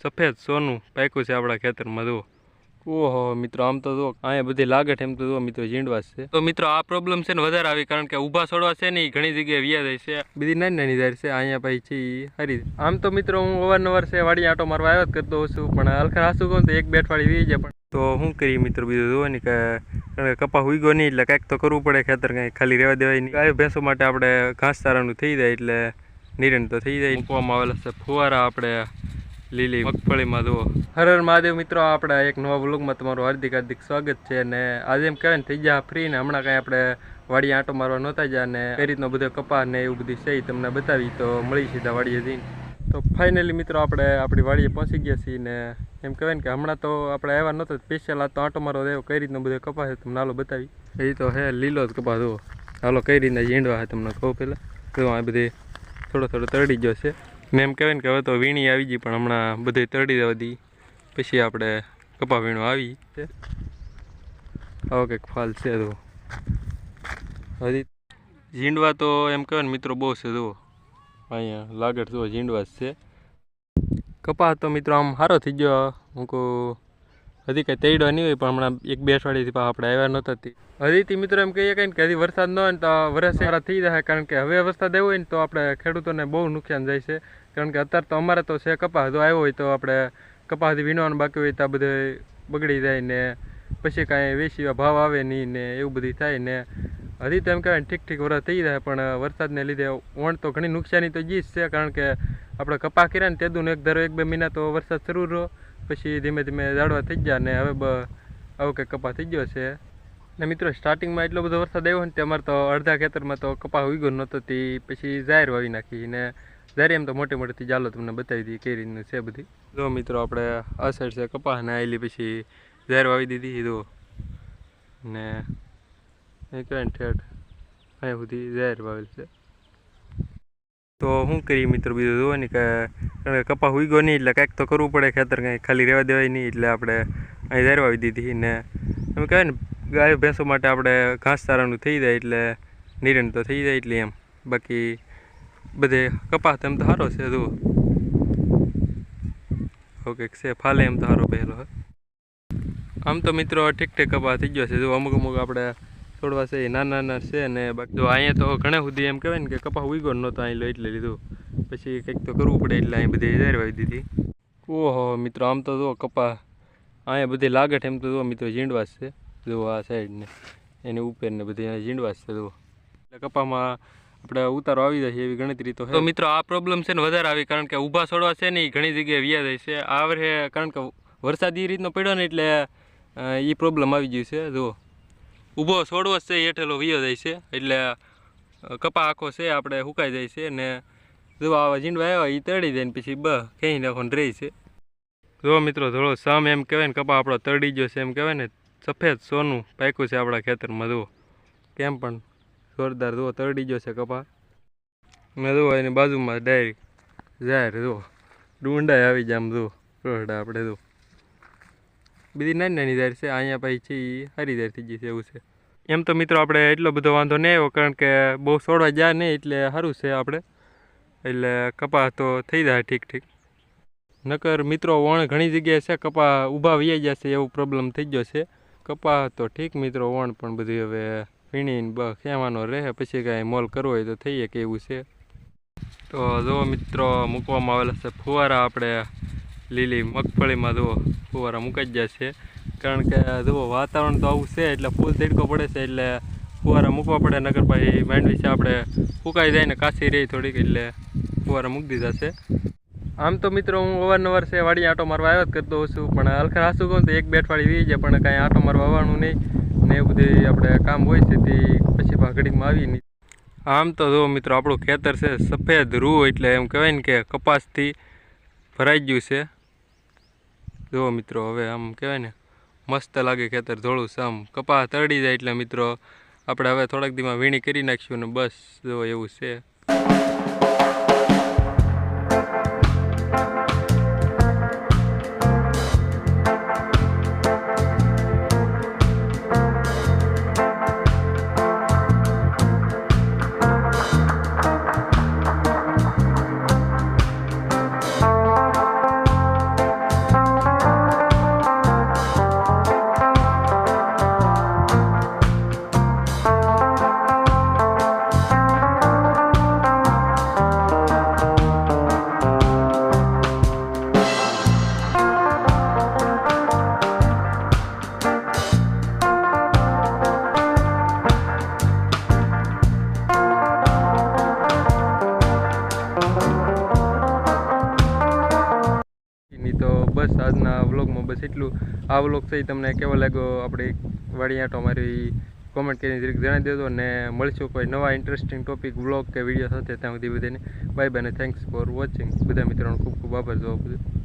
સફેદ સોનું પાક્યું છે આપણા ખેતરમાં જુઓ। ઓહો મિત્રો આમ તો જુઓ અહીંયા બધી લાગટ એમ તો જુઓ મિત્રો ઝીંડવાસ છે। તો મિત્રો આ પ્રોબ્લેમ છે ને વધારે આવી કારણ કે ઊભા છોડવા છે ને ઘણી જગ્યાએ વ્યા જાય છે, બધી નાની નાની જાય છે। અહીંયા પછી છે સારી આમ તો મિત્રો હું અવારનવાર છે વાડી આંટો મારવા આવ્યા જ કરતો હોઉં છું, પણ હલખર હાસું કહું તો એક બે અઠવાડિયે વી જાય। પણ તો શું કરીએ મિત્રો બીજું જુઓ ને કે કપા ઉગ્યો નહીં એટલે કાંઈક તો કરવું પડે, ખેતર કાંઈ ખાલી રહેવા દેવાય નહીં। ગાયો ભેંસો માટે આપણે ઘાસચારાનું થઈ જાય એટલે નિરણ તો થઈ જાય। મૂકવામાં આવેલા છે ફુવારા આપણે લીલી મગફળીમાં જુઓ। હર હર મહાદેવ મિત્રો, આપણે એક નવા વ્લોગમાં તમારું હાર્દિક સ્વાગત છે। અને આજે એમ કહેવાય ને થઈ ગયા ફ્રી ને હમણાં કાંઈ આપણે વાડીએ આંટો મારવા નહોતા ગયા ને કઈ રીતનો બધો કપા ને એવું બધું છે તમને બતાવી તો મળી સીધા વાડીએ જઈને। તો ફાઇનલી મિત્રો આપણે આપણી વાડીએ પહોંચી ગયા છીએ ને એમ કહેવાય ને કે હમણાં તો આપણે આવ્યા નહોતા સ્પેશિયલ આ તો આંટો મારવા દેવો કઈ રીતનો બધો કપા છે તમને હાલો બતાવી। એ તો હે લીલો જ કપા જુઓ, હાલો કઈ રીતના ઝીંડવા છે તમને કહું પહેલાં જો આ બધી થોડો તરડી ગયો છે ને એમ કહેવાય ને કે હવે તો વીણી આવી ગઈ પણ હમણાં બધું તરડી દેવા દી પછી આપણે કપા વીણો આવી છે। આવો કંઈક ફાલ છે જુઓ, હજી ઝીંડવા તો એમ કહેવાય ને મિત્રો બહુ છે જુઓ, અહીંયા લાગટ જુઓ ઝીંડવા જ છે। કપા તો મિત્રો આમ સારો થઈ ગયો, હું કહું હજી કંઈ તૈડવા નહીં હોય પણ હમણાં એક બે અઠવાડિયાથી આપણે આવ્યા નહોતા હજીથી મિત્રો એમ કહીએ કંઈ કે હજી વરસાદ ન હોય ને તો વરસ સારા થઈ જાય, કારણ કે હવે વરસાદ આવ્યો હોય ને તો આપણે ખેડૂતોને બહુ નુકસાન જાય છે। કારણ કે અત્યારે તો અમારે તો છે કપા જો આવ્યો હોય તો આપણે કપાસથી વીણવાનું બાકી હોય તો આ બધું બગડી જાય ને પછી કાંઈ વેચી ભાવ આવે નહીં ને એવું બધું થાય ને હજી તો એમ કહેવાય ને ઠીક વરસ થઈ જાય પણ વરસાદને લીધે વણ તો ઘણી નુકસાની તો જી જ છે, કારણ કે આપણે કપા કર્યા ને તેદું એક ધારો એક બે મહિના તો વરસાદ શરૂ રહ્યો પછી ધીમે ધીમે ઝાડવા થઈ ગયા ને હવે આવો કંઈક કપા થઈ ગયો છે। ને મિત્રો સ્ટાર્ટિંગમાં એટલો બધો વરસાદ આવ્યો ને તે અમારે તો અડધા ખેતરમાં તો કપા ઉગ્યો નહોતો તે પછી જાહેર વાવી નાખી ને જાહેર એમ તો મોટી મોટી ચાલો તમને બતાવી દઈએ કઈ રીતનું છે બધી। જો મિત્રો આપણે આ સાઈડ છે કપા ને આવેલી પછી જાહેર વાવી દીધી જો ને એ કહેવાય ને ઠેઠ અહીંયા સુધી જાહેર વાવેલ છે। તો શું કરીએ મિત્રો બીજું જુઓ ને કે કપા ઉગ્યો નહીં એટલે કાંઈક તો કરવું પડે, ખેતર કાંઈ ખાલી રહેવા દેવાય નહીં એટલે આપણે અહીં જાહેર વાવી દીધી ને એમ કહેવાય ને ગાયો ભેંસો માટે આપણે ઘાસચારાનું થઈ જાય એટલે નિરણ તો થઈ જાય એટલે એમ બાકી બધે કપાસ એમ તો સારો છે જુઓ, ઓકે છે ફાલે એમ તો સારો પહેલો હોય। આમ તો મિત્રો ઠીક કપાસ થઈ ગયો છે જો અમુક આપણે છોડવા છે એ નાના છે ને બાકી જો અહીંયા તો ઘણા સુધી એમ કહેવાય ને કે કપાસ ઉગ્યો નહોતો અહીં લો એટલે લીધું પછી કંઈક તો કરવું પડે એટલે અહીં બધી જાહેર વાવી દીધી। ઓહો મિત્રો આમ તો જુઓ કપાસ અહીંયા બધી લાગટ એમ તો જુઓ મિત્રો ઝીંડવાસ છે જુઓ આ સાઈડ ને એની ઉપર ને બધી ઝીંડવાસ છે જુઓ એટલે કપામાં આપણે ઉતારો આવી જાય છે એવી ગણતરી તો મિત્રો આ પ્રોબ્લેમ છે ને વધારે આવી કારણ કે ઊભા છોડવા છે ને ઘણી જગ્યાએ વ્યા જાય છે આ વર્ષે કારણ કે વરસાદ એ રીતનો પડ્યો ને એટલે એ પ્રોબ્લેમ આવી ગયું છે જુઓ ઊભો છોડવો છે હેઠેલો વ્યો જાય છે એટલે કપા આખો છે આપણે સુકાઈ જાય છે ને જો આવા ઝીંડવા આવ્યા એ તળી જાય ને પછી ક્યાંય નાખવાનું રહી છે। જો મિત્રો થોડો સામ એમ કહેવાય ને કપા આપણો તળી ગયો છે એમ કહેવાય ને સફેદ સોનું પાક્યું છે આપણા ખેતરમાં જુઓ કેમ પણ જોરદાર જુઓ તળી ગયો છે કપા ને જુઓ એની બાજુમાં ડાયરેક્ટ જાહેર જુઓ ડુંડાઈ આવી જાય આમ જુઓ રોડા આપણે જુઓ બધી નાની નાની જાહેર છે અહીંયા પછી છે એ સારી જાહેર થઈ ગઈ છે એવું છે। એમ તો મિત્રો આપણે એટલો બધો વાંધો નહીં આવ્યો કારણ કે બહુ છોડવા જાય નહીં એટલે સારું છે આપણે એટલે કપા તો થઈ જાય ઠીક નકર મિત્રો વણ ઘણી જગ્યાએ છે કપા ઊભા વૈયા જશે એવું પ્રોબ્લેમ થઈ ગયો છે। કપા તો ઠીક મિત્રો વણ પણ બધું હવે વીણીને ખેવાનો રહે પછી કાંઈ મોલ કરવો હોય તો થઈએ કે એવું છે। તો જો મિત્રો મૂકવામાં આવેલા છે ફુવારા આપણે લીલી મગફળીમાં જુઓ ફુવારા મુકાઈ ગયા છે કારણ કે જુઓ વાતાવરણ તો આવું છે એટલે ફૂલ તડકો પડે છે એટલે ફુવારા મૂકવા પડે નકર પછી માંડવી છે આપણે ફૂંકાઈ જાય ને કાચી રહી થોડીક એટલે ફુવારા મૂકી દીધા છે। આમ તો મિત્રો હું અવારનવાર છે વાડી આંટો મારવા આવ્યા જ કરતો હોઉં છું, પણ હલખર હાસું કહું તો એક બે અઠવાડિયે વી જાય પણ કાંઈ આંટો મારવા આવવાનું નહીં ને એવું બધું આપણે કામ હોય છે તે પછી ઘડીકમાં આવી નહીં। આમ તો જુઓ મિત્રો આપણું ખેતર છે સફેદ રૂ એટલે એમ કહેવાય ને કે કપાસથી ભરાઈ ગયું છે જુઓ મિત્રો હવે આમ કહેવાય ને મસ્ત લાગે ખેતર ધોળું સામ કપાસ તળી જાય એટલે મિત્રો આપણે હવે થોડાક દીમાં વીણી કરી નાખીશું ને બસ જુઓ એવું છે। તો બસ આજના વ્લોગમાં બસ એટલું. આ વ્લોગ છે તમને કેવો લાગ્યો આપણે વાડી આંટો મારી કોમેન્ટ કરીને જરીક જણાવી દેજો. અને મળશું કોઈ નવા ઇન્ટરેસ્ટિંગ ટોપિક વ્લોગ કે વિડીયો સાથે. ત્યાં સુધી બધાને બાય બાય અને થેન્ક્સ ફોર વોચિંગ. બધા મિત્રોનો ખૂબ ખૂબ આભાર જોવા બધું.